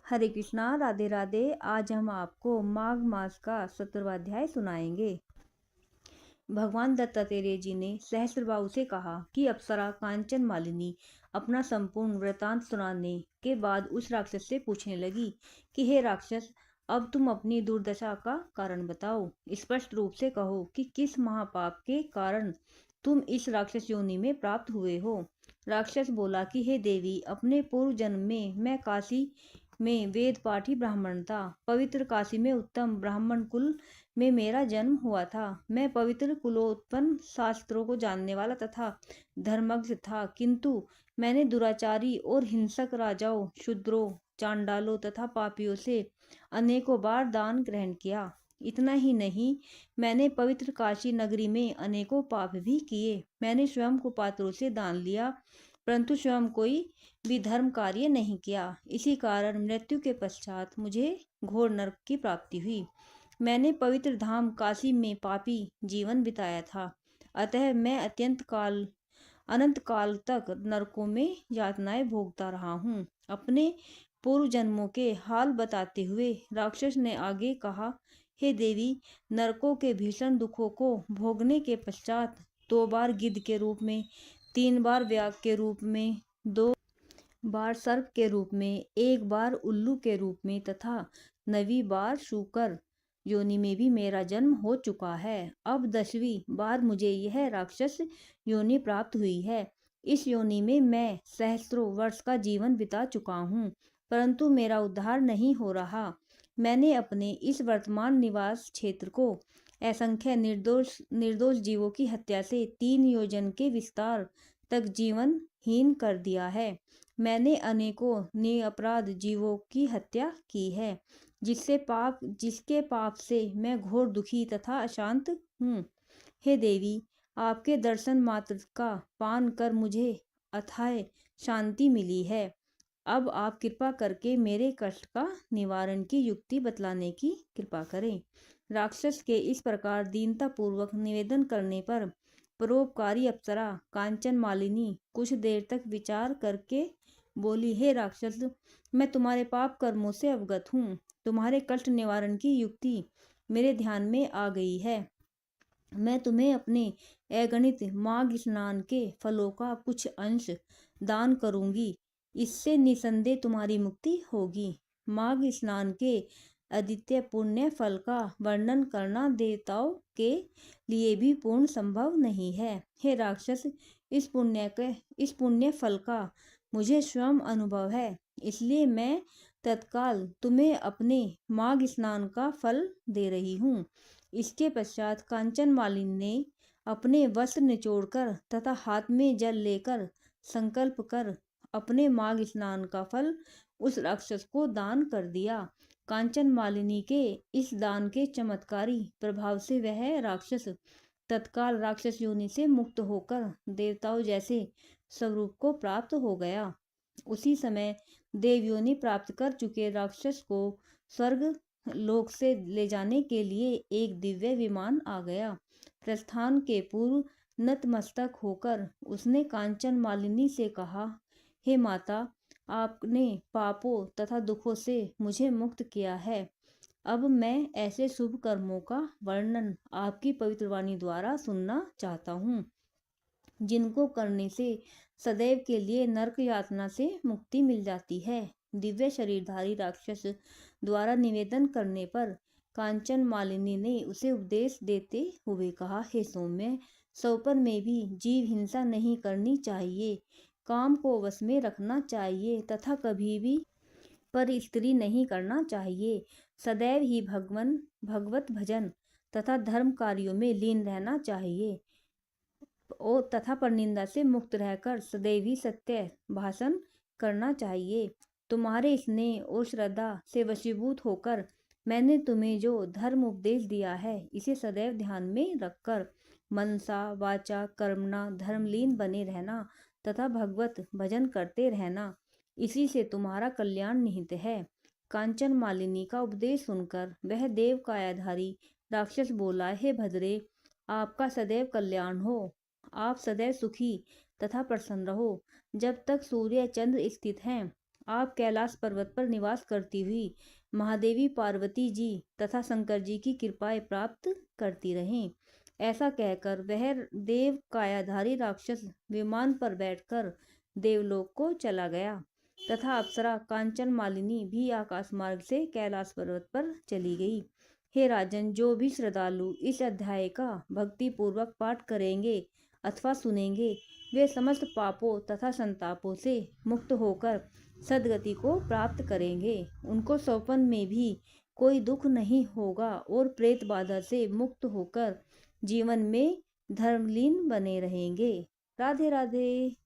हरे कृष्णा, राधे राधे। आज हम आपको माघ मास का 17वां अध्याय सुनाएंगे। भगवान दत्तात्रेय जी ने सहस्त्रबाहु से कहा कि अप्सरा कांचन मालिनी अपना संपूर्ण वृतांत सुनाने के बाद उस राक्षस से पूछने लगी कि हे राक्षस, अब तुम अपनी दुर्दशा का कारण बताओ। स्पष्ट रूप से कहो कि किस महापाप के कारण तुम इस राक्षस योनि में प्राप्त हुए हो। राक्षस बोला कि हे देवी, अपने पूर्व जन्म में मैं काशी में वेद पाठी ब्राह्मण था। पवित्र काशी में उत्तम ब्राह्मण कुल में मेरा जन्म हुआ था। मैं पवित्र कुलोत्पन्न शास्त्रों को जानने वाला तथा धर्मज्ञ था, किंतु मैंने दुराचारी और हिंसक राजाओं, शूद्रों, चांडालों तथा पापियों से अनेकों बार दान ग्रहण किया। इतना ही नहीं, मैंने पवित्र काशी नगरी में अनेकों पाप भी किए। मैंने स्वयं कुपात्रों से दान लिया, परंतु स्वयं कोई भी धर्म कार्य नहीं किया। इसी कारण मृत्यु के पश्चात मुझे घोर नरक की प्राप्ति हुई। मैंने पवित्र धाम काशी में पापी जीवन बिताया था, अतः मैं अनंत काल तक नरकों में यातनाएं भोगता रहा हूँ। अपने पूर्व जन्मों के हाल बताते हुए राक्षस ने आगे कहा, हे देवी, नरकों के भीषण दुखों को भोगने के पश्चात 2 बार गिद्ध के रूप में, 3 बार व्याघ्र के रूप में, 2 बार सर्प के रूप में, 1 बार उल्लू के रूप में तथा 9वीं बार शूकर योनि में भी मेरा जन्म हो चुका है। अब 10वीं बार मुझे यह राक्षस योनि प्राप्त हुई है। इस योनि में मैं सहस्त्रों वर्ष का जीवन बिता चुका हूँ, परंतु मेरा उद्धार नहीं हो रहा। मैंने अपने इस वर्तमान निवास क्षेत्र को असंख्य निर्दोष जीवों की हत्या से 3 योजन के विस्तार तक जीवनहीन कर दिया है। मैंने अनेकों निरपराध जीवों की हत्या की है, जिसके पाप से मैं घोर दुखी तथा अशांत हूँ। हे देवी, आपके दर्शन मात्र का पान कर मुझे अथाह शांति मिली है। अब आप कृपा करके मेरे कष्ट का निवारण की युक्ति बतलाने की कृपा करें। राक्षस के इस प्रकार दीनता पूर्वक निवेदन करने पर परोपकारी अप्सरा कांचन मालिनी कुछ देर तक विचार करके बोली, हे राक्षस, मैं तुम्हारे पाप कर्मों से अवगत हूँ। तुम्हारे कष्ट निवारण की युक्ति मेरे ध्यान में आ गई है। मैं तुम्हें अपने अगणित माघ स्नान के फलों का कुछ अंश दान करूंगी। इससे निसंदेह तुम्हारी मुक्ति होगी। माघ स्नान के अद्वितीय पुण्य फल का वर्णन करना देवताओं के लिए भी पूर्ण संभव नहीं है। हे राक्षस, इस पुण्य फल का मुझे स्वयं अनुभव है, इसलिए मैं तत्काल तुम्हें अपने माघ स्नान का फल दे रही हूँ। इसके पश्चात कांचन मालिनी ने अपने वस्त्र निचोड़कर तथा हाथ में जल लेकर संकल्प कर अपने माघ स्नान का फल उस राक्षस को दान कर दिया। कांचन मालिनी के इस दान के चमत्कारी प्रभाव से वह राक्षस तत्काल राक्षस योनि से मुक्त होकर देवताओं जैसे स्वरूप को प्राप्त हो गया। उसी समय देवयोनि प्राप्त कर चुके राक्षस को स्वर्ग लोक से ले जाने के लिए एक दिव्य विमान आ गया। प्रस्थान के पूर्व नतमस्तक होकर उसने कांचन मालिनी से कहा, हे माता, आपने पापों तथा दुखों से मुझे मुक्त किया है। अब मैं ऐसे शुभ कर्मों का वर्णन आपकी पवित्र वाणी द्वारा सुनना चाहता हूँ, जिनको करने से सदैव के लिए नरक यातना से मुक्ति मिल जाती है। दिव्य शरीरधारी राक्षस द्वारा निवेदन करने पर कांचन मालिनी ने उसे उपदेश देते हुए कहा, हे सौम्य, सौपन में भी जीव हिंसा नहीं करनी चाहिए, काम को वश में रखना चाहिए तथा कभी भी पर स्त्री नहीं करना चाहिए। सदैव ही भगवत भजन तथा धर्म कार्यों में लीन रहना चाहिए और तथा परनिंदा से मुक्त रहकर सदैव ही सत्य भाषण करना चाहिए। तुम्हारे स्नेह और श्रद्धा से वशीभूत होकर मैंने तुम्हें जो धर्म उपदेश दिया है, इसे सदैव ध्यान में रखकर मनसा वाचा कर्मणा धर्मलीन बने रहना तथा भगवत भजन करते रहना, इसी से तुम्हारा कल्याण निहित है। कांचन मालिनी का उपदेश सुनकर वह देव कायाधारी राक्षस बोला, हे भद्रे, आपका सदैव कल्याण हो। आप सदैव सुखी तथा प्रसन्न रहो। जब तक सूर्य चंद्र स्थित हैं, आप कैलाश पर्वत पर निवास करती हुई महादेवी पार्वती जी तथा शंकर जी की कृपाएं प्राप्त करती रहें। ऐसा कहकर वह देव कायाधारी राक्षस विमान पर बैठकर देवलोक को चला गया तथा अप्सरा कांचन मालिनी भी आकाश मार्ग से कैलाश पर्वत पर चली गई। हे राजन, जो भी श्रद्धालु इस अध्याय का भक्ति पूर्वक पाठ करेंगे अथवा सुनेंगे, वे समस्त पापों तथा संतापों से मुक्त होकर सद्गति को प्राप्त करेंगे। उनको स्वप्न में भी कोई दुख नहीं होगा और प्रेत बाधा से मुक्त होकर जीवन में धर्मलीन बने रहेंगे। राधे राधे।